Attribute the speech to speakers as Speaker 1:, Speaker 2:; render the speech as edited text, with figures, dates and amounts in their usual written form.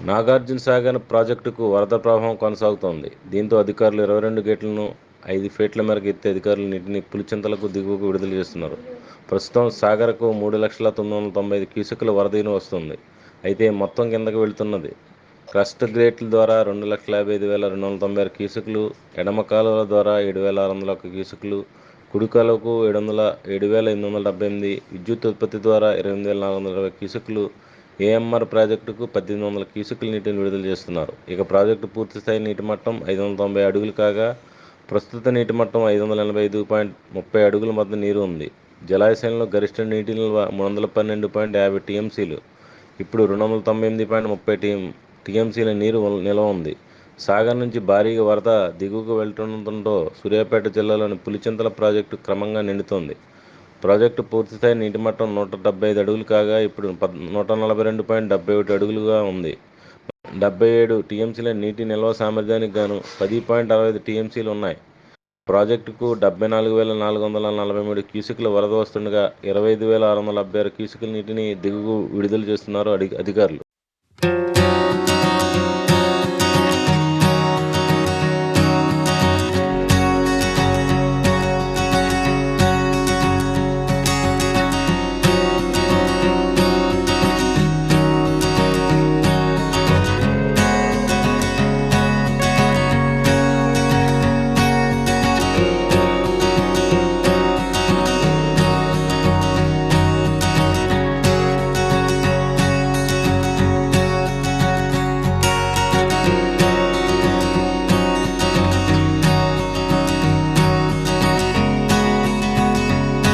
Speaker 1: నాగార్జునసాగర్ ప్రాజెక్టుకు వరద ప్రవాహం కొనసాగుతోంది. దీంతో అధికారులు 22 గేట్లను 5 ఫీట్ల మేరకు ఎత్తి అధికారులు నీటిని పులిచింతలకు దిగువకు విడుదల చేస్తున్నారు. ప్రస్తుతం సాగర్కు 3,995 క్యూసెక్కుల వరద నీరు వస్తోంది. అయితే మొత్తం కిందకు వెళుతున్నది. క్రస్ట్ గేట్ల ద్వారా 2,55,296 క్యూసెక్కులు, ఎడమ కాలువల ద్వారా 7,601 క్యూసెక్కులు, కుడి కాలువకు 7,878, విద్యుత్ ఉత్పత్తి ద్వారా 28,420 క్యూసెక్కులు, ఏఎంఆర్ ప్రాజెక్టుకు 1,800 క్యూసెక్కుల నీటిని విడుదల చేస్తున్నారు. ఇక ప్రాజెక్టు పూర్తిస్థాయి నీటి మట్టం 590 అడుగులు కాగా, ప్రస్తుత నీటి మట్టం 585.30 అడుగుల వద్ద నీరు ఉంది. జలాశయంలో గరిష్ట నీటి నిల్వ 312.50 టీఎంసీలు. ఇప్పుడు 298.30 టీఎంసీల నీరు నిల్వ ఉంది. సాగర్ నుంచి భారీగా వరద దిగువకు వెళ్తుండటంతో సూర్యాపేట జిల్లాలోని పులిచింతల ప్రాజెక్టు క్రమంగా నిండుతోంది. ప్రాజెక్టు పూర్తిస్థాయి నీటి మట్టం 175 అడుగులు కాగా, ఇప్పుడు 142.71 అడుగులుగా ఉంది. 77 టీఎంసీల నీటి నిల్వ సామర్థ్యానికి గాను 10.65 టీఎంసీలు ఉన్నాయి. ప్రాజెక్టుకు 74,443 క్యూసెక్కుల వరద వస్తుండగా 25,676 క్యూసెక్కుల నీటిని దిగువకు విడుదల చేస్తున్నారు అధికారులు.